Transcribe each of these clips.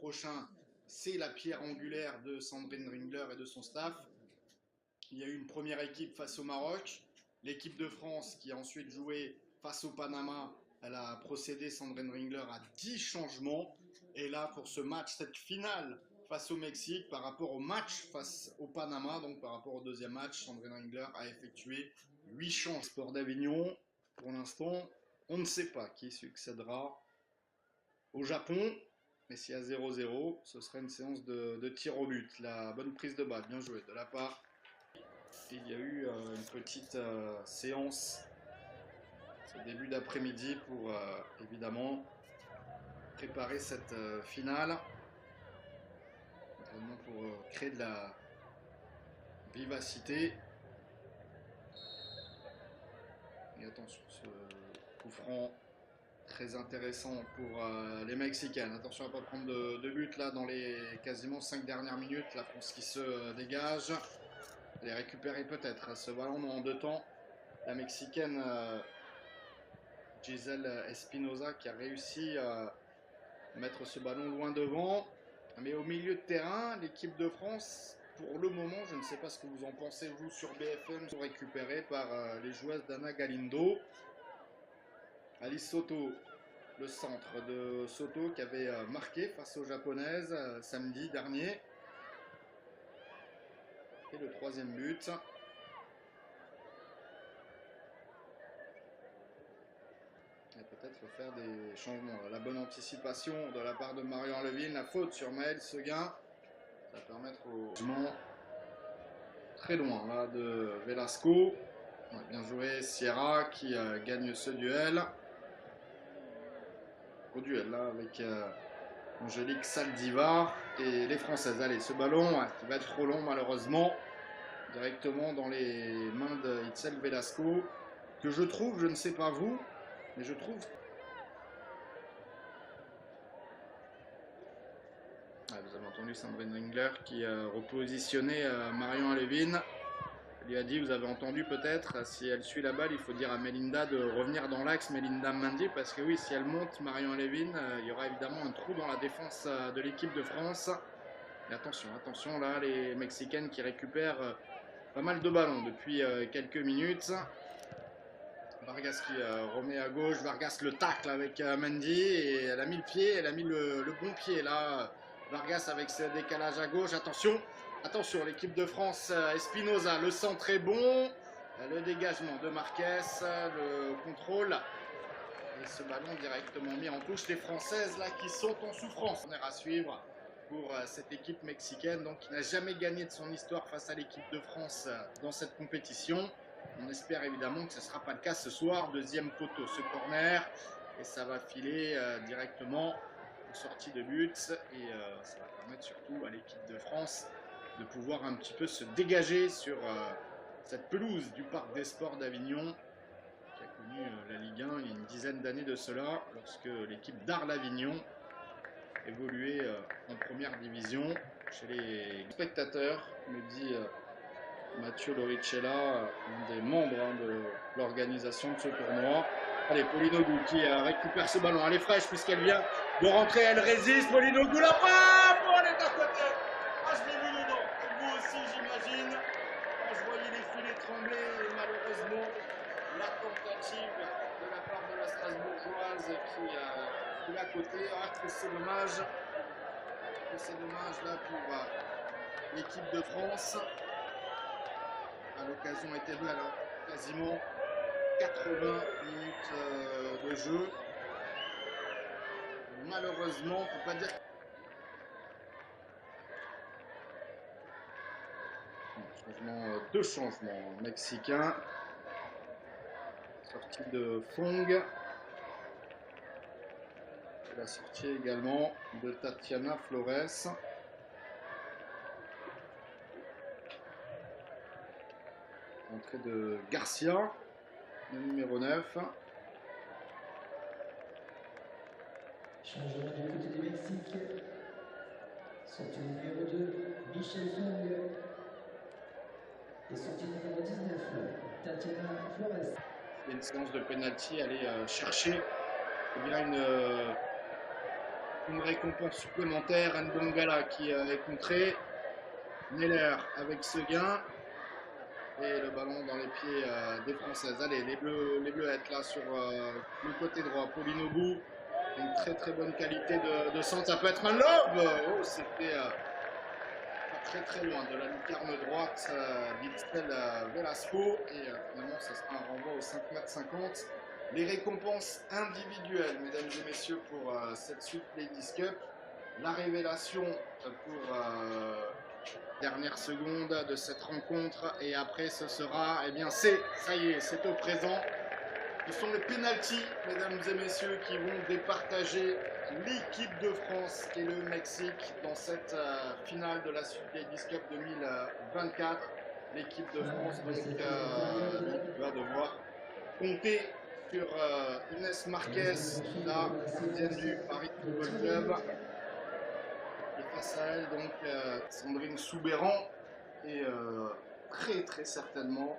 prochain, c'est la pierre angulaire de Sandrine Ringler et de son staff. Il y a eu une première équipe face au Maroc. L'équipe de France qui a ensuite joué face au Panama, elle a procédé, Sandrine Ringler, à 10 changements. Et là, pour ce match, cette finale face au Mexique, par rapport au match face au Panama, donc par rapport au deuxième match, Sandrine Ringler a effectué 8 changements. Sport d'Avignon, pour l'instant, on ne sait pas qui succédera au Japon. Mais s'il y a 0-0, ce serait une séance de tir au but. La bonne prise de balle, bien joué de la part. Il y a eu une petite séance ce début d'après-midi pour évidemment préparer cette finale, notamment pour créer de la vivacité. Et attention, ce coup franc très intéressant pour les Mexicaines. Attention à ne pas prendre de but là dans les quasiment 5 dernières minutes. La France qui se dégage. Elle est récupérée peut-être ce ballon en 2 temps. La Mexicaine Giselle Espinoza qui a réussi à mettre ce ballon loin devant. Mais au milieu de terrain, l'équipe de France, pour le moment, je ne sais pas ce que vous en pensez vous sur BFM, sont récupérées par les joueuses d'Anna Galindo. Alice Soto, le centre de Soto qui avait marqué face aux Japonaises samedi dernier. Et le troisième but. Et peut-être faire des changements. La bonne anticipation de la part de Marion Levine, la faute sur Maëlle Seguin. Ça va permettre au changement très loin là de Velasco. Ouais, bien joué, Sierra qui gagne ce duel. Au duel là avec Angélique Saldivar et les Françaises. Allez, ce ballon qui va être trop long malheureusement, directement dans les mains de Itzel Velasco, que je trouve, je ne sais pas vous, mais je trouve... Ah, vous avez entendu Sandrine Ringler qui repositionnait Marion Levine. Elle lui a dit, vous avez entendu peut-être, si elle suit la balle, il faut dire à Melinda de revenir dans l'axe, Melinda Mendy, parce que oui, si elle monte Marion Levine, il y aura évidemment un trou dans la défense de l'équipe de France. Et attention, attention là, les Mexicaines qui récupèrent pas mal de ballons depuis quelques minutes. Vargas qui remet à gauche, Vargas le tacle avec Mendy, et elle a mis le pied, elle a mis le bon pied là. Vargas avec ce décalage à gauche, attention, attention, l'équipe de France, Espinoza, le centre est bon, le dégagement de Marquez, le contrôle, et ce ballon directement mis en touche, les Françaises là qui sont en souffrance. On est à suivre pour cette équipe mexicaine, donc qui n'a jamais gagné de son histoire face à l'équipe de France dans cette compétition. On espère évidemment que ce ne sera pas le cas ce soir. Deuxième poteau, ce corner, et ça va filer directement en sortie de but, et ça va permettre surtout à l'équipe de France de pouvoir un petit peu se dégager sur cette pelouse du Parc des Sports d'Avignon, qui a connu la Ligue 1 il y a une dizaine d'années de cela, lorsque l'équipe d'Arles-Avignon évoluait en première division. Chez les spectateurs, me dit Mathieu Loricella, un des membres de l'organisation de ce tournoi. Allez, Pauline Ogou qui récupère ce ballon. Elle est fraîche puisqu'elle vient de rentrer. Elle résiste. Pauline Ogou, la frappe. Oh, elle est à côté. Ah, je l'ai vu dedans. Et vous aussi, j'imagine. Quand je voyais les filets trembler, et malheureusement, la tentative de la part de la Strasbourgeoise qui est à côté. Ah, que c'est dommage. C'est dommage là pour l'équipe de France. L'occasion était belle, hein. Quasiment 80 minutes de jeu. Malheureusement, on ne peut pas dire. Deux changements mexicains. Sortie de Fong. La sortie également de Tatiana Flores. Entrée de Garcia, le numéro 9. Changement du côté du Mexique. Sortie numéro 2, Michel Fong. Et sortie numéro 19, Tatiana Flores. Une séance de penalty, aller chercher une une récompense supplémentaire. Ndongala qui est contré. Neller avec Seguin. Et le ballon dans les pieds des Françaises. Allez, les Bleuettes là sur le côté droit. Pauline Aubout. Une très très bonne qualité de centre. Ça peut être un lob. Oh, c'était pas très loin de la lucarne droite d'Ixtel Velasco. Et finalement, ça sera un renvoi au 5,50 m. Les récompenses individuelles, mesdames et messieurs, pour cette suite Ladies Cup. La révélation pour dernière seconde de cette rencontre. Et après, ce sera, eh bien, ça y est, c'est au présent. Ce sont les pénaltys, mesdames et messieurs, qui vont départager l'équipe de France et le Mexique dans cette finale de la Suite Ladies Cup 2024. L'équipe de France donc, va devoir compter sur Inès Marquez, la gardienne du Paris Football Club. Et face à elle, donc, Sandrine Soubeyran. Et très certainement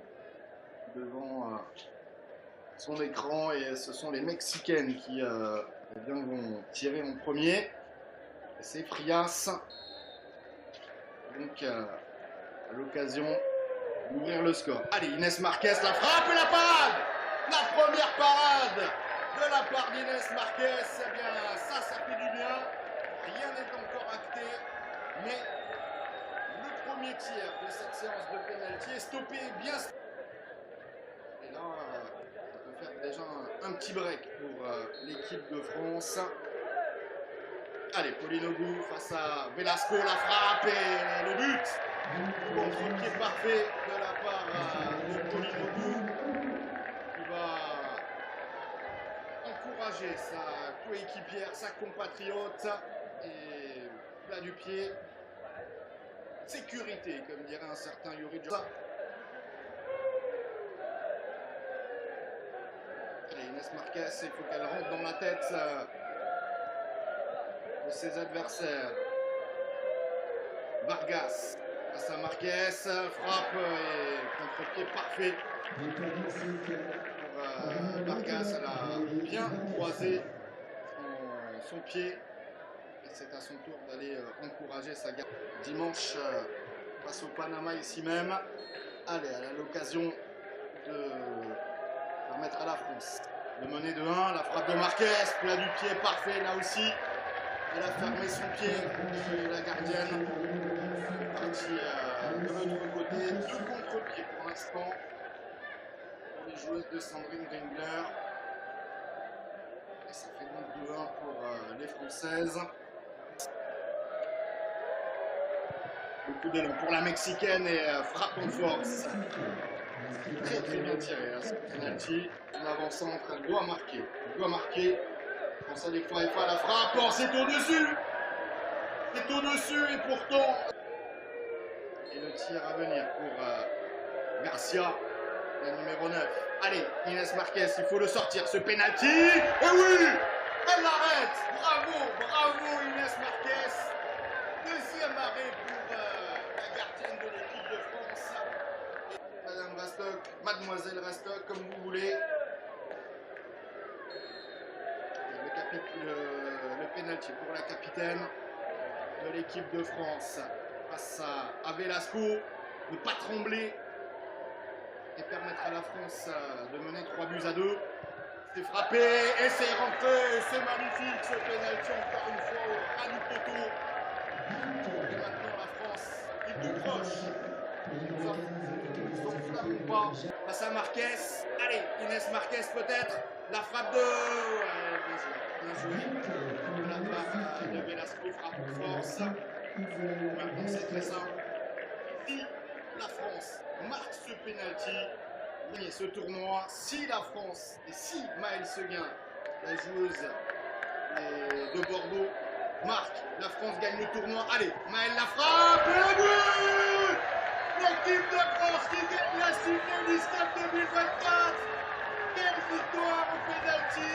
devant son écran, et ce sont les Mexicaines qui eh bien, vont tirer en premier. C'est Frias donc à l'occasion d'ouvrir le score. Allez, Inès Marquez, la frappe et la parade, la première parade de la part d'Inès Marquez. Eh bien ça fait du bien. Rien n'est encore acté, mais le premier tir de cette séance de pénalty est stoppé bien. Et là faire déjà un petit break pour l'équipe de France. Allez, Pauline Aubout face à Velasco, la frappe et le but. Contre-pied parfait de la part de Pauline Aubout, qui va encourager sa coéquipière, sa compatriote, et plat du pied. Sécurité, comme dirait un certain Yuri Djordjevic. Inès Marquez, il faut qu'elle rentre dans la tête de ses adversaires. Vargas face à Marquez, frappe et contre-pied parfait pour Vargas. Elle a bien croisé son pied et c'est à son tour d'aller encourager sa garde. Dimanche face au Panama ici même. Allez, elle a l'occasion de permettre à la France de mener de 1, la frappe de Marquez, plat du pied parfait là aussi. Elle a fermé son pied, la gardienne partie de l'autre côté. 2 contre-pieds pour l'instant pour les joueuses de Sandrine Ringler. Et ça fait donc 2-1 pour les Françaises. Beaucoup d'élan pour la Mexicaine et frappe en force. Très bien tiré ce penalty. En avançant, elle doit marquer. Elle doit marquer. Quand ça des fois, la frappe. Oh, c'est au-dessus. C'est au-dessus et pourtant. Et le tir à venir pour Garcia, la numéro 9. Allez, Inès Marquez, il faut le sortir ce penalty. Et oui, elle l'arrête. Bravo Inès Marquez. Deuxième arrêt pour la gardienne de l'équipe de France. Madame Rastock, Mademoiselle Rastock, comme vous voulez. Le pénalty pour la capitaine de l'équipe de France face à Velasco. Ne pas trembler et permettre à la France de mener 3-2. C'est frappé et c'est rentré. C'est magnifique ce pénalty encore une fois au ras du poteau. Et maintenant la France est tout proche. Pas. Face à Marquez. Allez, Inès Marquez peut-être. La frappe de... bien joué. La frappe de Velasco, frappe en force. Maintenant c'est très simple. Si la France marque ce penalty, gagner ce tournoi, si la France et si Maëlle Seguin, la joueuse de Bordeaux, marque, la France gagne le tournoi. Allez, Maëlle la frappe et le but! L'équipe de France qui gagne la Suite Ladies Cup 2024. Quelle victoire au pénalty!